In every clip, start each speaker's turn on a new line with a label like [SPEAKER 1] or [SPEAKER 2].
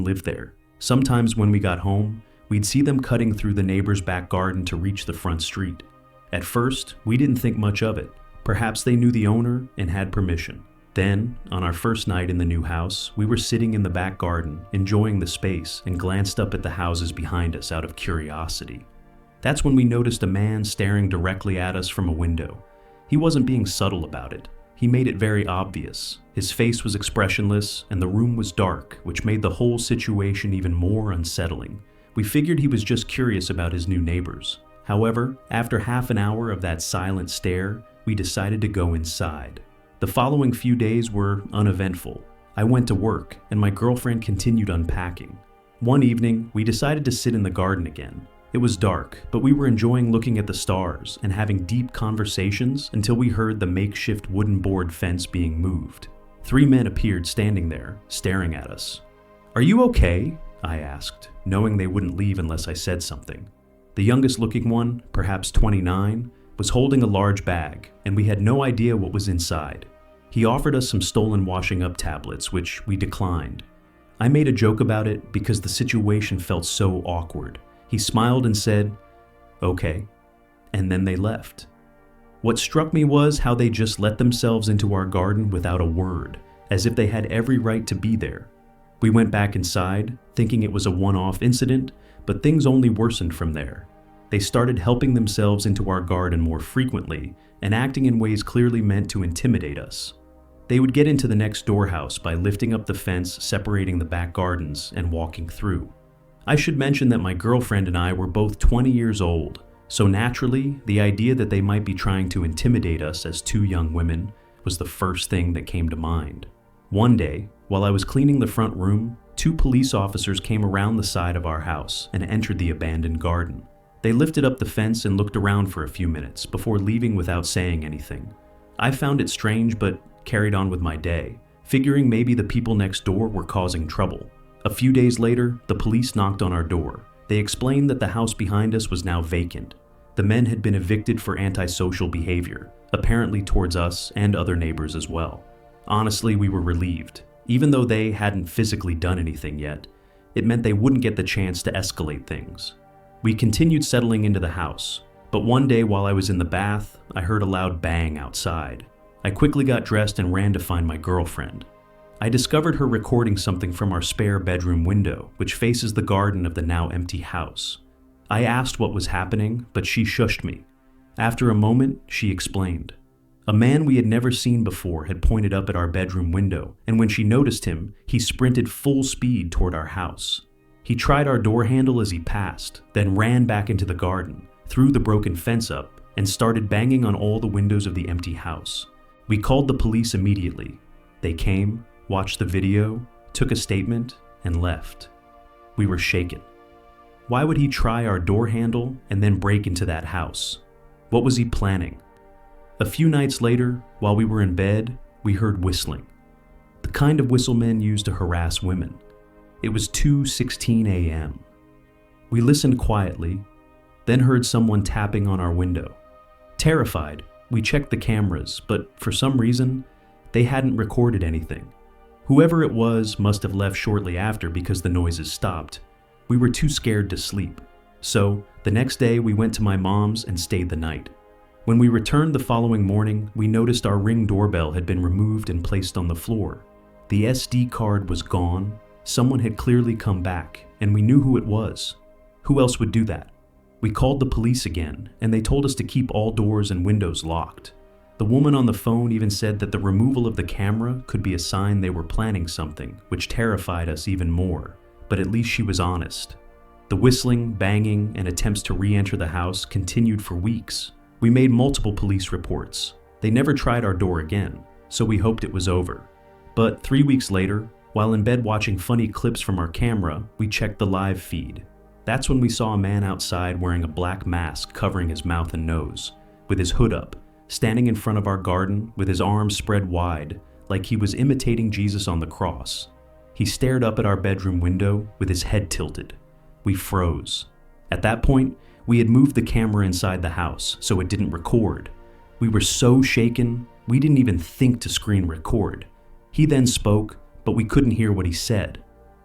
[SPEAKER 1] lived there. Sometimes when we got home, we'd see them cutting through the neighbor's back garden to reach the front street. At first, we didn't think much of it. Perhaps they knew the owner and had permission. Then, on our first night in the new house, we were sitting in the back garden, enjoying the space, and glanced up at the houses behind us out of curiosity. That's when we noticed a man staring directly at us from a window. He wasn't being subtle about it. He made it very obvious. His face was expressionless, and the room was dark, which made the whole situation even more unsettling. We figured he was just curious about his new neighbors. However, after half an hour of that silent stare, we decided to go inside. The following few days were uneventful. I went to work, and my girlfriend continued unpacking. One evening, we decided to sit in the garden again. It was dark, but we were enjoying looking at the stars and having deep conversations until we heard the makeshift wooden board fence being moved. 3 men appeared standing there, staring at us. "Are you okay?" I asked, knowing they wouldn't leave unless I said something. The youngest looking one, perhaps 29, was holding a large bag, and we had no idea what was inside. He offered us some stolen washing up tablets, which we declined. I made a joke about it because the situation felt so awkward. He smiled and said, "Okay," and then they left. What struck me was how they just let themselves into our garden without a word, as if they had every right to be there. We went back inside, thinking it was a one-off incident, but things only worsened from there. They started helping themselves into our garden more frequently and acting in ways clearly meant to intimidate us. They would get into the next door house by lifting up the fence separating the back gardens and walking through. I should mention that my girlfriend and I were both 20 years old, so naturally, the idea that they might be trying to intimidate us as 2 young women was the first thing that came to mind. One day, while I was cleaning the front room, 2 police officers came around the side of our house and entered the abandoned garden. They lifted up the fence and looked around for a few minutes before leaving without saying anything. I found it strange but carried on with my day, figuring maybe the people next door were causing trouble. A few days later, the police knocked on our door. They explained that the house behind us was now vacant. The men had been evicted for antisocial behavior, apparently towards us and other neighbors as well. Honestly, we were relieved. Even though they hadn't physically done anything yet, it meant they wouldn't get the chance to escalate things. We continued settling into the house, but one day while I was in the bath, I heard a loud bang outside. I quickly got dressed and ran to find my girlfriend. I discovered her recording something from our spare bedroom window, which faces the garden of the now empty house. I asked what was happening, but she shushed me. After a moment, she explained. A man we had never seen before had pointed up at our bedroom window, and when she noticed him, he sprinted full speed toward our house. He tried our door handle as he passed, then ran back into the garden, threw the broken fence up, and started banging on all the windows of the empty house. We called the police immediately. They came, watched the video, took a statement, and left. We were shaken. Why would he try our door handle and then break into that house? What was he planning? A few nights later, while we were in bed, we heard whistling. The kind of whistle men use to harass women. It was 2:16 a.m. We listened quietly, then heard someone tapping on our window. Terrified, we checked the cameras, but for some reason, they hadn't recorded anything. Whoever it was must have left shortly after because the noises stopped. We were too scared to sleep. So, the next day we went to my mom's and stayed the night. When we returned the following morning, we noticed our Ring doorbell had been removed and placed on the floor. The SD card was gone. Someone had clearly come back, and we knew who it was. Who else would do that? We called the police again, and they told us to keep all doors and windows locked. The woman on the phone even said that the removal of the camera could be a sign they were planning something, which terrified us even more, but at least she was honest. The whistling, banging, and attempts to re-enter the house continued for weeks. We made multiple police reports. They never tried our door again, so we hoped it was over. But 3 weeks later, while in bed watching funny clips from our camera, we checked the live feed. That's when we saw a man outside wearing a black mask covering his mouth and nose, with his hood up, standing in front of our garden with his arms spread wide, like he was imitating Jesus on the cross. He stared up at our bedroom window with his head tilted. We froze. At that point, we had moved the camera inside the house so it didn't record. We were so shaken, we didn't even think to screen record. He then spoke, but we couldn't hear what he said.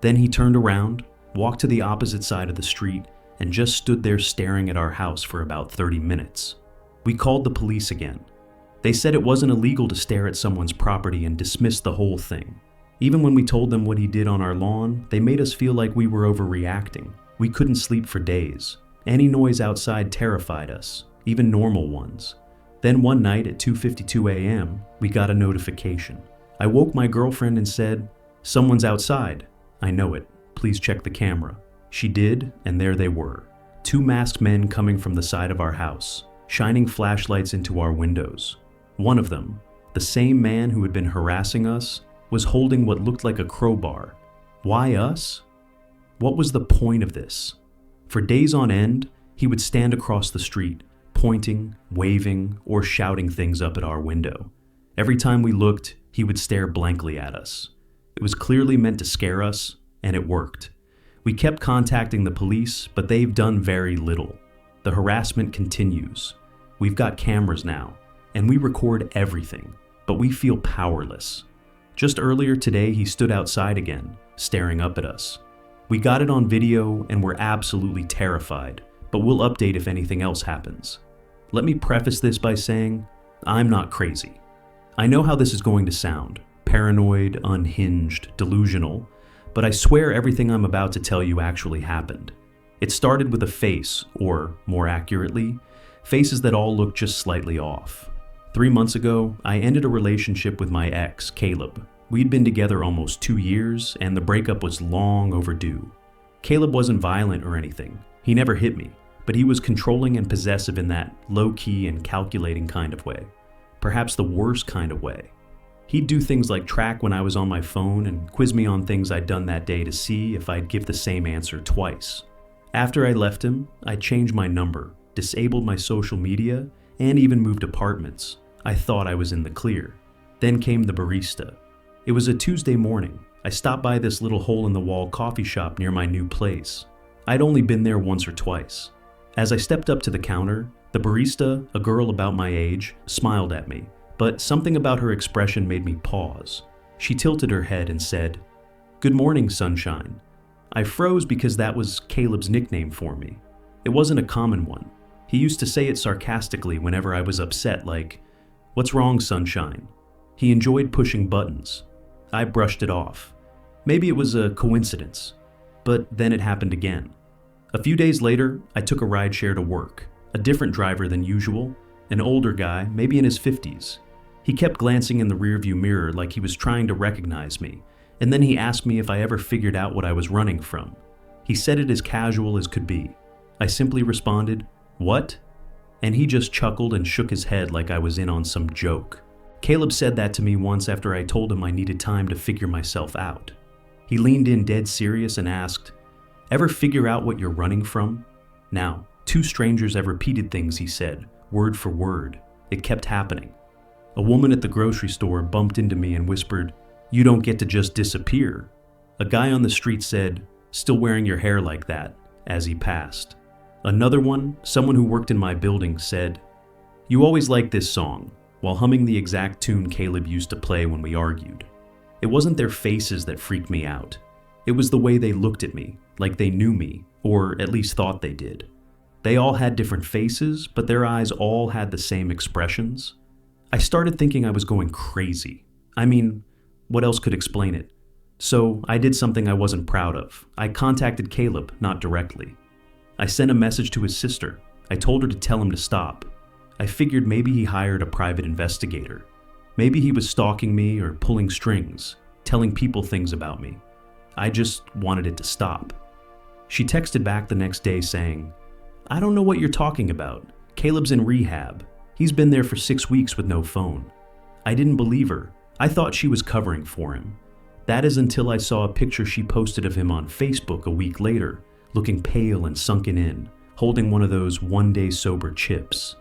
[SPEAKER 1] Then he turned around, walked to the opposite side of the street, and just stood there staring at our house for about 30 minutes. We called the police again. They said it wasn't illegal to stare at someone's property and dismissed the whole thing. Even when we told them what he did on our lawn, they made us feel like we were overreacting. We couldn't sleep for days. Any noise outside terrified us, even normal ones. Then one night at 2:52 a.m., we got a notification. I woke my girlfriend and said, "Someone's outside." "I know it. Please check the camera." She did, and there they were. 2 masked men coming from the side of our house, shining flashlights into our windows. One of them, the same man who had been harassing us, was holding what looked like a crowbar. Why us? What was the point of this? For days on end, he would stand across the street, pointing, waving, or shouting things up at our window. Every time we looked, he would stare blankly at us. It was clearly meant to scare us, and it worked. We kept contacting the police, but they've done very little. The harassment continues. We've got cameras now, and we record everything, but we feel powerless. Just earlier today, he stood outside again, staring up at us. We got it on video and we're absolutely terrified, but we'll update if anything else happens. Let me preface this by saying, I'm not crazy. I know how this is going to sound, paranoid, unhinged, delusional, but I swear everything I'm about to tell you actually happened. It started with a face, or more accurately, faces that all look just slightly off. 3 months ago, I ended a relationship with my ex, Caleb. We'd been together almost 2 years, and the breakup was long overdue. Caleb wasn't violent or anything. He never hit me, but he was controlling and possessive in that low-key and calculating kind of way. Perhaps the worst kind of way. He'd do things like track when I was on my phone and quiz me on things I'd done that day to see if I'd give the same answer twice. After I left him, I changed my number, disabled my social media, and even moved apartments. I thought I was in the clear. Then came the barista. It was a Tuesday morning. I stopped by this little hole-in-the-wall coffee shop near my new place. I'd only been there once or twice. As I stepped up to the counter, the barista, a girl about my age, smiled at me, but something about her expression made me pause. She tilted her head and said, "Good morning, sunshine." I froze because that was Caleb's nickname for me. It wasn't a common one. He used to say it sarcastically whenever I was upset, like, "What's wrong, sunshine?" He enjoyed pushing buttons. I brushed it off. Maybe it was a coincidence, but then it happened again. A few days later, I took a rideshare to work. A different driver than usual, an older guy, maybe in his 50s. He kept glancing in the rearview mirror like he was trying to recognize me, and then he asked me if I ever figured out what I was running from. He said it as casual as could be. I simply responded, "What?" And he just chuckled and shook his head like I was in on some joke. Caleb said that to me once after I told him I needed time to figure myself out. He leaned in dead serious and asked, "Ever figure out what you're running from?" Now, 2 strangers have repeated things he said, word for word. It kept happening. A woman at the grocery store bumped into me and whispered, "You don't get to just disappear." A guy on the street said, "Still wearing your hair like that," as he passed. Another one, someone who worked in my building, said, "You always liked this song," while humming the exact tune Caleb used to play when we argued. It wasn't their faces that freaked me out. It was the way they looked at me, like they knew me, or at least thought they did. They all had different faces, but their eyes all had the same expressions. I started thinking I was going crazy. I mean, what else could explain it? So I did something I wasn't proud of. I contacted Caleb, not directly. I sent a message to his sister. I told her to tell him to stop. I figured maybe he hired a private investigator. Maybe he was stalking me or pulling strings, telling people things about me. I just wanted it to stop. She texted back the next day saying, "I don't know what you're talking about. Caleb's in rehab. He's been there for 6 weeks with no phone." I didn't believe her. I thought she was covering for him. That is until I saw a picture she posted of him on Facebook a week later, looking pale and sunken in, holding one of those one-day sober chips.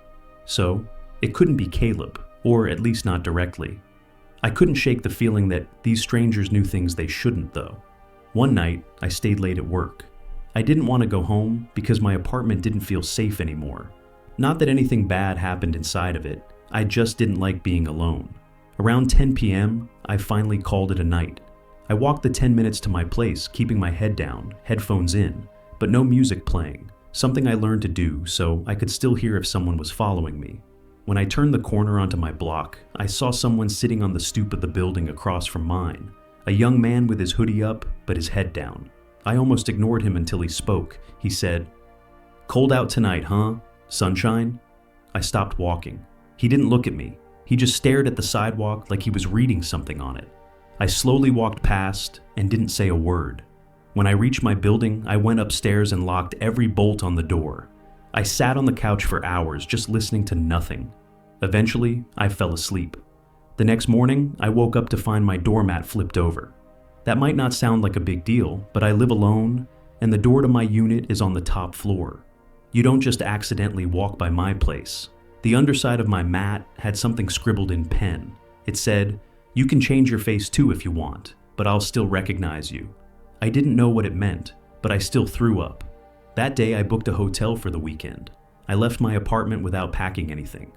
[SPEAKER 1] So, it couldn't be Caleb, or at least not directly. I couldn't shake the feeling that these strangers knew things they shouldn't, though. One night, I stayed late at work. I didn't want to go home because my apartment didn't feel safe anymore. Not that anything bad happened inside of it, I just didn't like being alone. Around 10 p.m., I finally called it a night. I walked the 10 minutes to my place, keeping my head down, headphones in, but no music playing, something I learned to do so I could still hear if someone was following me. When I turned the corner onto my block, I saw someone sitting on the stoop of the building across from mine, a young man with his hoodie up, but his head down. I almost ignored him until he spoke. He said, "Cold out tonight, huh? Sunshine?" I stopped walking. He didn't look at me. He just stared at the sidewalk like he was reading something on it. I slowly walked past and didn't say a word. When I reached my building, I went upstairs and locked every bolt on the door. I sat on the couch for hours just listening to nothing. Eventually, I fell asleep. The next morning, I woke up to find my doormat flipped over. That might not sound like a big deal, but I live alone, and the door to my unit is on the top floor. You don't just accidentally walk by my place. The underside of my mat had something scribbled in pen. It said, "You can change your face too if you want, but I'll still recognize you." I didn't know what it meant, but I still threw up. That day I booked a hotel for the weekend. I left my apartment without packing anything.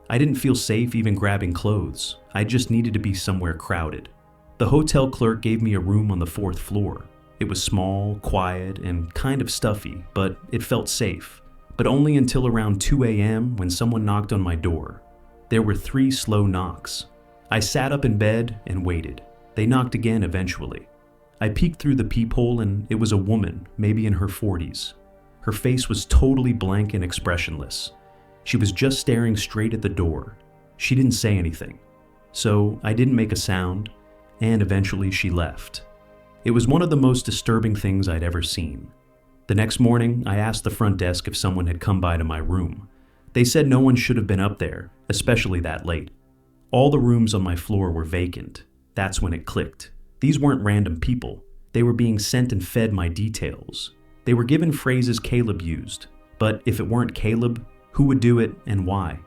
[SPEAKER 1] I didn't feel safe even grabbing clothes. I just needed to be somewhere crowded. The hotel clerk gave me a room on the 4th floor. It was small, quiet, and kind of stuffy, but it felt safe. But only until around 2 a.m. when someone knocked on my door. There were 3 slow knocks. I sat up in bed and waited. They knocked again eventually. I peeked through the peephole and it was a woman, maybe in her 40s. Her face was totally blank and expressionless. She was just staring straight at the door. She didn't say anything. So I didn't make a sound, and eventually she left. It was one of the most disturbing things I'd ever seen. The next morning, I asked the front desk if someone had come by to my room. They said no one should have been up there, especially that late. All the rooms on my floor were vacant. That's when it clicked. These weren't random people. They were being sent and fed my details. They were given phrases Caleb used, but if it weren't Caleb, who would do it and why?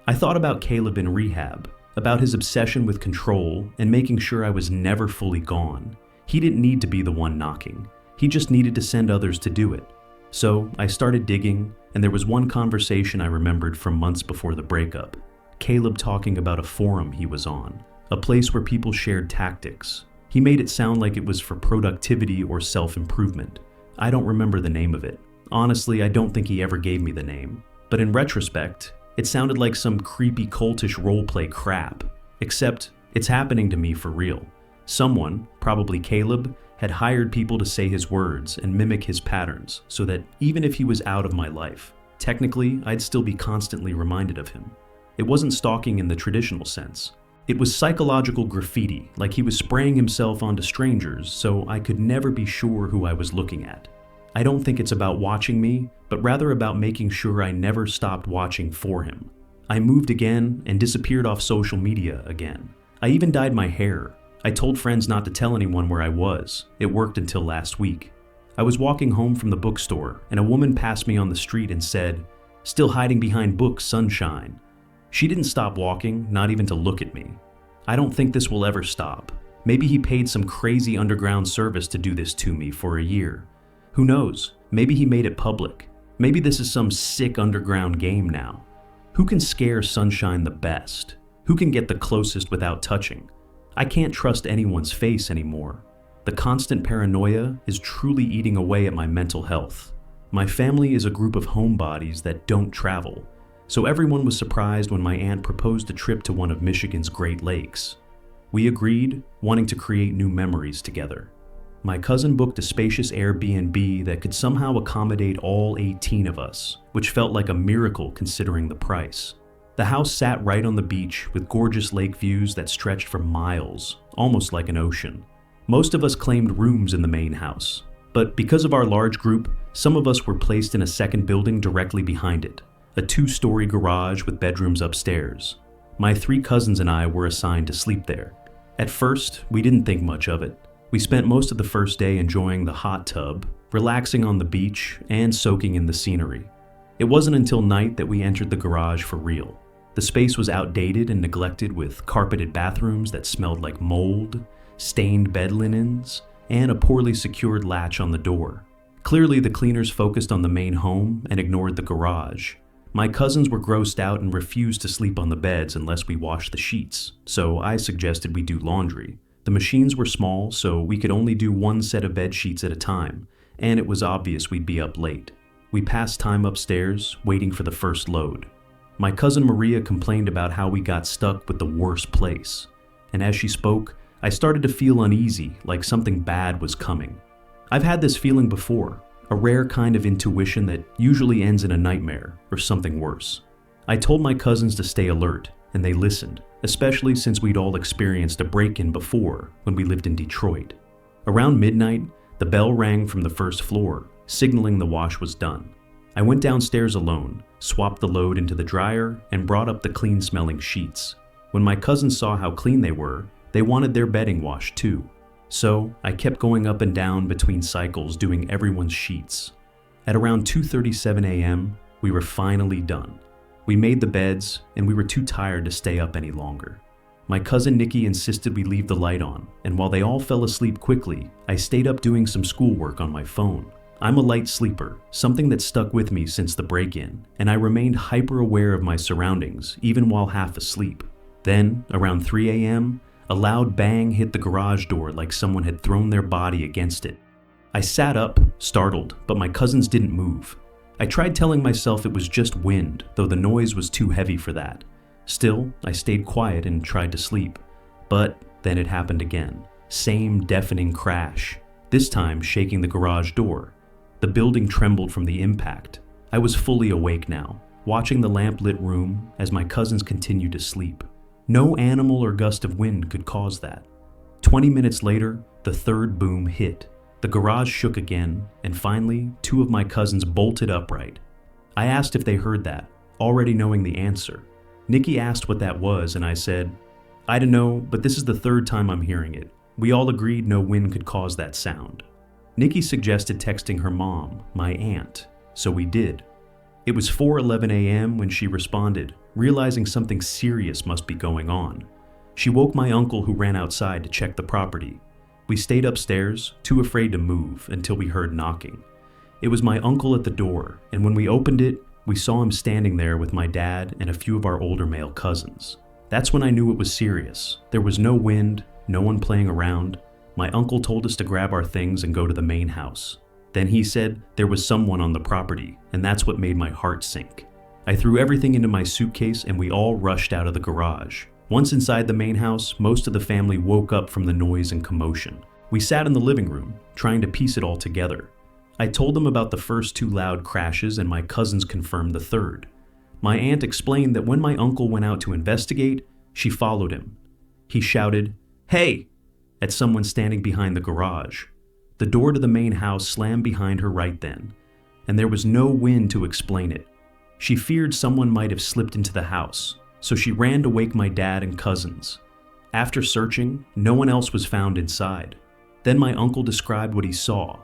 [SPEAKER 1] I thought about Caleb in rehab, about his obsession with control and making sure I was never fully gone. He didn't need to be the one knocking. He just needed to send others to do it. So I started digging, and there was one conversation I remembered from months before the breakup. Caleb talking about a forum he was on, a place where people shared tactics. He made it sound like it was for productivity or self-improvement. I don't remember the name of it. Honestly, I don't think he ever gave me the name. But in retrospect, it sounded like some creepy cultish roleplay crap. Except, it's happening to me for real. Someone, probably Caleb, had hired people to say his words and mimic his patterns so that even if he was out of my life, technically, I'd still be constantly reminded of him. It wasn't stalking in the traditional sense. It was psychological graffiti, like he was spraying himself onto strangers so I could never be sure who I was looking at. I don't think it's about watching me, but rather about making sure I never stopped watching for him. I moved again and disappeared off social media again. I even dyed my hair. I told friends not to tell anyone where I was. It worked until last week. I was walking home from the bookstore and a woman passed me on the street and said, "Still hiding behind books, sunshine." She didn't stop walking, not even to look at me. I don't think this will ever stop. Maybe he paid some crazy underground service to do this to me for a year. Who knows? Maybe he made it public. Maybe this is some sick underground game now. Who can scare Sunshine the best? Who can get the closest without touching? I can't trust anyone's face anymore. The constant paranoia is truly eating away at my mental health. My family is a group of homebodies that don't travel, so everyone was surprised when my aunt proposed a trip to one of Michigan's Great Lakes. We agreed, wanting to create new memories together. My cousin booked a spacious Airbnb that could somehow accommodate all 18 of us, which felt like a miracle considering the price. The house sat right on the beach with gorgeous lake views that stretched for miles, almost like an ocean. Most of us claimed rooms in the main house, but because of our large group, some of us were placed in a second building directly behind it, a 2-story garage with bedrooms upstairs. My 3 cousins and I were assigned to sleep there. At first, we didn't think much of it. We spent most of the first day enjoying the hot tub, relaxing on the beach, and soaking in the scenery. It wasn't until night that we entered the garage for real. The space was outdated and neglected with carpeted bathrooms that smelled like mold, stained bed linens, and a poorly secured latch on the door. Clearly, the cleaners focused on the main home and ignored the garage. My cousins were grossed out and refused to sleep on the beds unless we washed the sheets, so I suggested we do laundry. The machines were small, so we could only do one set of bed sheets at a time, and it was obvious we'd be up late. We passed time upstairs, waiting for the first load. My cousin Maria complained about how we got stuck with the worst place, and as she spoke, I started to feel uneasy, like something bad was coming. I've had this feeling before, a rare kind of intuition that usually ends in a nightmare or something worse. I told my cousins to stay alert, and they listened, especially since we'd all experienced a break-in before when we lived in Detroit. Around midnight, the bell rang from the first floor, signaling the wash was done. I went downstairs alone, swapped the load into the dryer, and brought up the clean-smelling sheets. When my cousins saw how clean they were, they wanted their bedding washed too. So I kept going up and down between cycles doing everyone's sheets. At around 2:37 a.m., we were finally done. We made the beds, and we were too tired to stay up any longer. My cousin Nikki insisted we leave the light on, and while they all fell asleep quickly, I stayed up doing some schoolwork on my phone. I'm a light sleeper, something that stuck with me since the break-in, and I remained hyper-aware of my surroundings, even while half asleep. Then, around 3 a.m., a loud bang hit the garage door like someone had thrown their body against it. I sat up, startled, but my cousins didn't move. I tried telling myself it was just wind, though the noise was too heavy for that. Still, I stayed quiet and tried to sleep. But then it happened again. Same deafening crash, this time shaking the garage door. The building trembled from the impact. I was fully awake now, watching the lamp-lit room as my cousins continued to sleep. No animal or gust of wind could cause that. 20 minutes later, the third boom hit. The garage shook again, and finally, two of my cousins bolted upright. I asked if they heard that, already knowing the answer. Nikki asked what that was, and I said, "I don't know, but this is the third time I'm hearing it. We all agreed no wind could cause that sound." Nikki suggested texting her mom, my aunt, so we did. It was 4:11 a.m. when she responded, realizing something serious must be going on. She woke my uncle, who ran outside to check the property. We stayed upstairs, too afraid to move, until we heard knocking. It was my uncle at the door, and when we opened it, we saw him standing there with my dad and a few of our older male cousins. That's when I knew it was serious. There was no wind, no one playing around. My uncle told us to grab our things and go to the main house. Then he said there was someone on the property, and that's what made my heart sink. I threw everything into my suitcase and we all rushed out of the garage. Once inside the main house, most of the family woke up from the noise and commotion. We sat in the living room, trying to piece it all together. I told them about the first two loud crashes and my cousins confirmed the third. My aunt explained that when my uncle went out to investigate, she followed him. He shouted, "Hey!" at someone standing behind the garage. The door to the main house slammed behind her right then, and there was no wind to explain it. She feared someone might have slipped into the house, so she ran to wake my dad and cousins. After searching, no one else was found inside. Then my uncle described what he saw.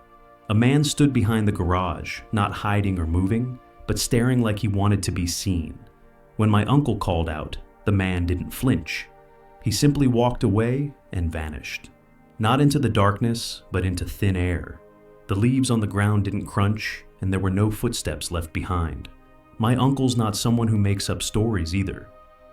[SPEAKER 1] A man stood behind the garage, not hiding or moving, but staring like he wanted to be seen. When my uncle called out, the man didn't flinch. He simply walked away and vanished. Not into the darkness, but into thin air. The leaves on the ground didn't crunch, and there were no footsteps left behind. My uncle's not someone who makes up stories either.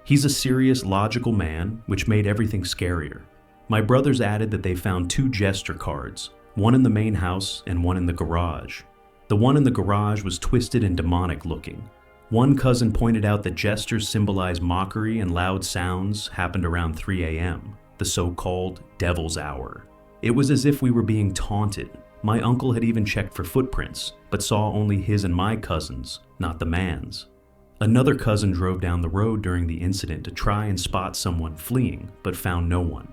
[SPEAKER 1] He's a serious, logical man, which made everything scarier. My brothers added that they found two gesture cards, one in the main house and one in the garage. The one in the garage was twisted and demonic looking. One cousin pointed out that gestures symbolize mockery and loud sounds happened around 3 a.m., the so-called devil's hour. It was as if we were being taunted. My uncle had even checked for footprints, but saw only his and my cousins, not the man's. Another cousin drove down the road during the incident to try and spot someone fleeing, but found no one.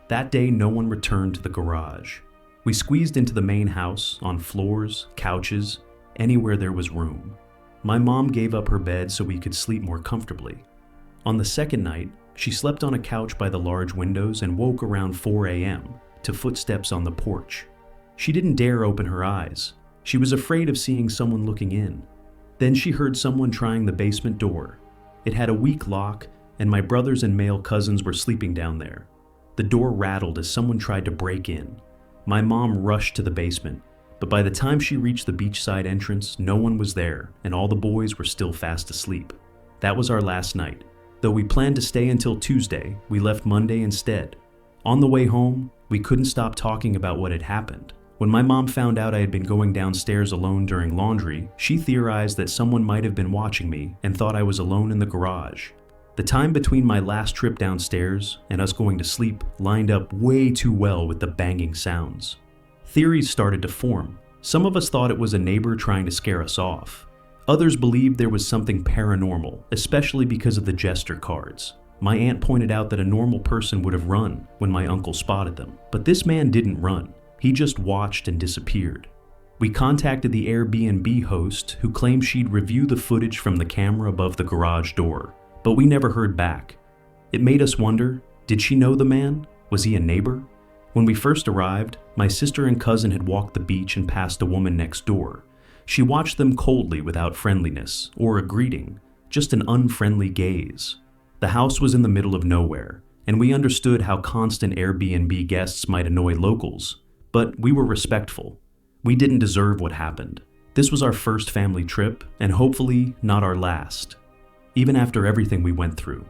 [SPEAKER 1] That day, no one returned to the garage. We squeezed into the main house, on floors, couches, anywhere there was room. My mom gave up her bed so we could sleep more comfortably. On the second night, she slept on a couch by the large windows and woke around 4 a.m. to footsteps on the porch. She didn't dare open her eyes. She was afraid of seeing someone looking in. Then she heard someone trying the basement door. It had a weak lock, and my brothers and male cousins were sleeping down there. The door rattled as someone tried to break in. My mom rushed to the basement, but by the time she reached the beachside entrance, no one was there, and all the boys were still fast asleep. That was our last night. Though we planned to stay until Tuesday, we left Monday instead. On the way home, we couldn't stop talking about what had happened. When my mom found out I had been going downstairs alone during laundry, she theorized that someone might have been watching me and thought I was alone in the garage. The time between my last trip downstairs and us going to sleep lined up way too well with the banging sounds. Theories started to form. Some of us thought it was a neighbor trying to scare us off. Others believed there was something paranormal, especially because of the jester cards. My aunt pointed out that a normal person would have run when my uncle spotted them, but this man didn't run. He just watched and disappeared. We contacted the Airbnb host, who claimed she'd review the footage from the camera above the garage door, but we never heard back. It made us wonder, did she know the man? Was he a neighbor? When we first arrived, my sister and cousin had walked the beach and passed a woman next door. She watched them coldly without friendliness or a greeting, just an unfriendly gaze. The house was in the middle of nowhere, and we understood how constant Airbnb guests might annoy locals, but we were respectful. We didn't deserve what happened. This was our first family trip, and hopefully not our last. Even after everything we went through,